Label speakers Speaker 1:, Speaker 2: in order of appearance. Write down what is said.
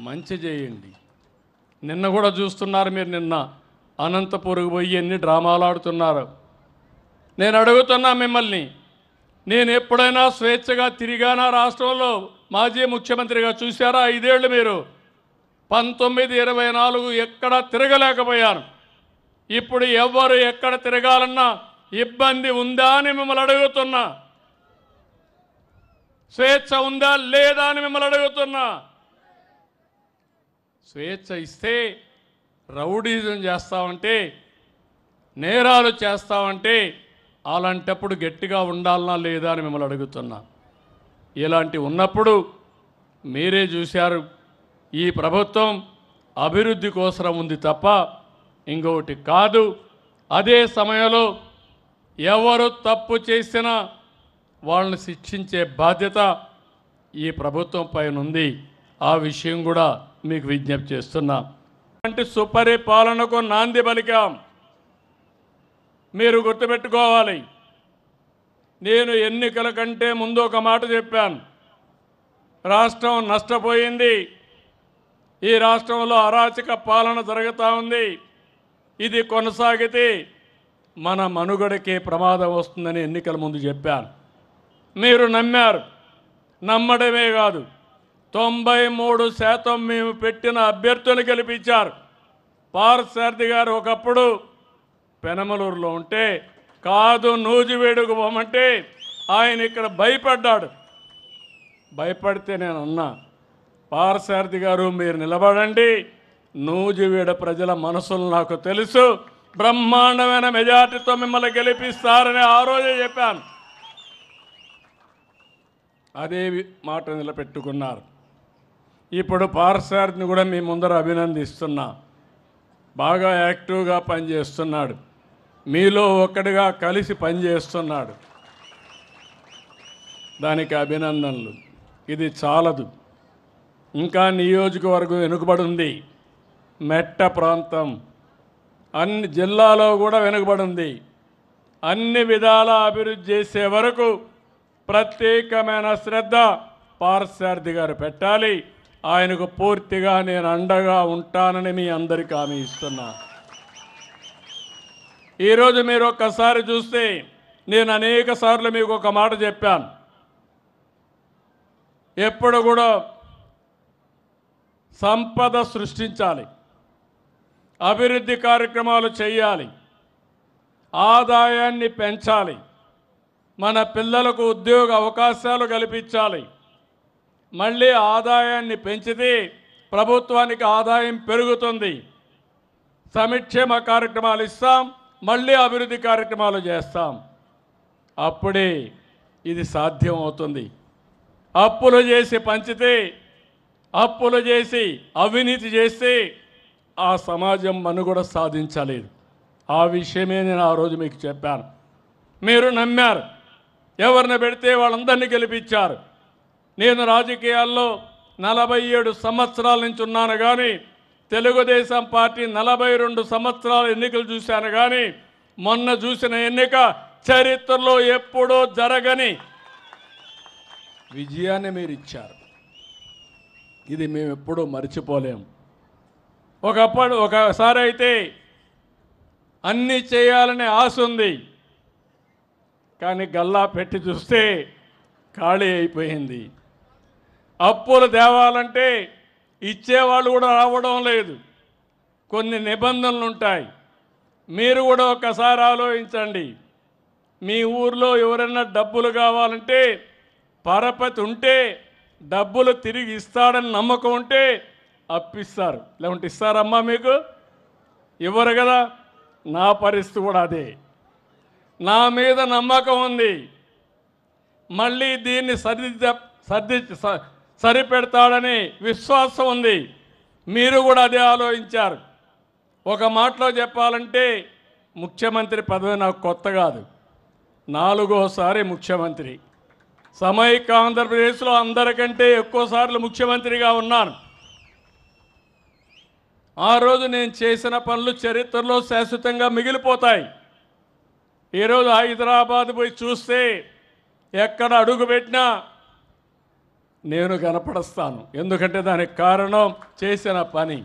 Speaker 1: మంచి చేయండి. నిన్న కూడా చూస్తున్నారు మీరు, నిన్న అనంతపురం పోయి ఎన్ని డ్రామాలు ఆడుతున్నారు. నేను అడుగుతున్నా మిమ్మల్ని, నేను ఎప్పుడైనా స్వేచ్ఛగా తిరిగానా రాష్ట్రంలో? మాజీ ముఖ్యమంత్రిగా చూశారా 5 ఏళ్ళు మీరు? 19, 24 ఎక్కడ తిరగలేకపోయాను. ఇప్పుడు ఎవరు ఎక్కడ తిరగాలన్నా ఇబ్బంది ఉందా అని మిమ్మల్ని అడుగుతున్నా. స్వేచ్ఛ ఉందా లేదా అని మిమ్మల్ని అడుగుతున్నా. స్వేచ్ఛ ఇస్తే రౌడీజం చేస్తామంటే, నేరాలు చేస్తామంటే, అలాంటప్పుడు గట్టిగా ఉండాలనా లేదా అని మిమ్మల్ని అడుగుతున్నా. ఇలాంటి ఉన్నప్పుడు మీరే చూశారు, ఈ ప్రభుత్వం అభివృద్ధి కోసం ఉంది తప్ప ఇంకొకటి కాదు. అదే సమయంలో ఎవరు తప్పు చేసినా వాళ్ళని శిక్షించే బాధ్యత ఈ ప్రభుత్వం పైన ఉంది. ఆ విషయం కూడా మీకు విజ్ఞప్తి చేస్తున్నా. అంటే సుపరిపాలనకు నాంది పలికాం. మీరు గుర్తుపెట్టుకోవాలి, నేను ఎన్నికల కంటే ముందు ఒక మాట చెప్పాను. రాష్ట్రం నష్టపోయింది, ఈ రాష్ట్రంలో అరాచక పాలన జరుగుతూ ఉంది, ఇది కొనసాగితే మన మనుగడకే ప్రమాదం వస్తుందని ఎన్నికల ముందు చెప్పాను. మీరు నమ్మారు. నమ్మడమే కాదు, 93% మేము పెట్టిన అభ్యర్థులు గెలిపించారు. పార్థసారథి గారు ఒకప్పుడు పెనమలూరులో ఉంటే, కాదు నూజివేడుకు పోమంటే ఆయన ఇక్కడ భయపడ్డాడు. భయపడితే నేను అన్నా, పార్థసారథి గారు మీరు నిలబడండి, నూజివేడ ప్రజల మనసులు నాకు తెలుసు, బ్రహ్మాండమైన మెజార్టీతో మిమ్మల్ని గెలిపిస్తారని ఆ రోజే చెప్పాను. అదే మాట నిలబెట్టుకున్నారు. ఇప్పుడు పార్థసారథిని కూడా మీ ముందర అభినందిస్తున్నా. బాగా యాక్టివ్గా పనిచేస్తున్నాడు, మీలో ఒక్కడిగా కలిసి పనిచేస్తున్నాడు. దానికి అభినందనలు. ఇది చాలదు, ఇంకా నియోజకవర్గం వెనుకబడి ఉంది. మెట్ట ప్రాంతం అన్ని జిల్లాలో కూడా వెనుకబడి ఉంది. అన్ని విధాల అభివృద్ధి చేసే వరకు ప్రత్యేకమైన శ్రద్ధ పార్థసారథి గారు పెట్టాలి. ఆయనకు పూర్తిగా నేను అండగా ఉంటానని మీ అందరికీ హామీ ఇస్తున్నా. ఈరోజు మీరు ఒక్కసారి చూస్తే, నేను అనేక సార్లు మీకు ఒక మాట చెప్పాను, ఎప్పుడు కూడా సంపద సృష్టించాలి, అభివృద్ధి కార్యక్రమాలు చేయాలి, ఆదాయాన్ని పెంచాలి, మన పిల్లలకు ఉద్యోగ అవకాశాలు కల్పించాలి. మళ్ళీ ఆదాయాన్ని పెంచితే ప్రభుత్వానికి ఆదాయం పెరుగుతుంది. సంక్షేమ కార్యక్రమాలు ఇస్తాం, మళ్ళీ అభివృద్ధి కార్యక్రమాలు చేస్తాం. అప్పుడే ఇది సాధ్యం అవుతుంది. అప్పులు చేసి పంచితే, అప్పులు చేసి అవినీతి చేస్తే ఆ సమాజం మనుగడ సాధించలేదు. ఆ విషయమే నేను ఆ రోజు మీకు చెప్పాను. మీరు నమ్మారు. ఎవరిని పెడితే వాళ్ళందరినీ గెలిపించారు. నేను రాజకీయాల్లో 47 సంవత్సరాల నుంచి ఉన్నాను, కానీ తెలుగుదేశం పార్టీ 42 సంవత్సరాల ఎన్నికలు చూశాను, కానీ మొన్న చూసిన ఎన్నిక చరిత్రలో ఎప్పుడూ జరగని విజయాన్ని మీరు ఇచ్చారు. ఇది మేము ఎప్పుడూ మర్చిపోలేము. ఒకసారి అయితే అన్నీ చేయాలనే ఆశ ఉంది, కానీ గల్లా పెట్టి చూస్తే ఖాళీ అయిపోయింది. అప్పులు తేవాలంటే ఇచ్చేవాళ్ళు కూడా రావడం లేదు, కొన్ని నిబంధనలు ఉంటాయి. మీరు కూడా ఒకసారి ఆలోచించండి. మీ ఊర్లో ఎవరైనా డబ్బులు కావాలంటే, పరపతి ఉంటే, డబ్బులు తిరిగి ఇస్తాడని నమ్మకం ఉంటే అప్పిస్తారు, లేకుంటే ఇస్తారమ్మా? మీకు ఇవ్వరు కదా. నా పరిస్థితి కూడా అదే. నా మీద నమ్మకం ఉంది, మళ్ళీ దీన్ని సరిపెడతాడని విశ్వాసం ఉంది. మీరు కూడా అదే ఆలోచించారు. ఒక మాటలో చెప్పాలంటే, ముఖ్యమంత్రి పదవి నాకు కొత్త కాదు, 4వసారి ముఖ్యమంత్రి. సమైక్య ఆంధ్రప్రదేశ్లో అందరికంటే ఎక్కువసార్లు ముఖ్యమంత్రిగా ఉన్నాను. ఆ రోజు నేను చేసిన పనులు చరిత్రలో శాశ్వతంగా మిగిలిపోతాయి. ఈరోజు హైదరాబాద్ పోయి చూస్తే ఎక్కడ అడుగు పెట్టినా నేను కనపడస్తాను. ఎందుకంటే దానికి కారణం చేసిన పని.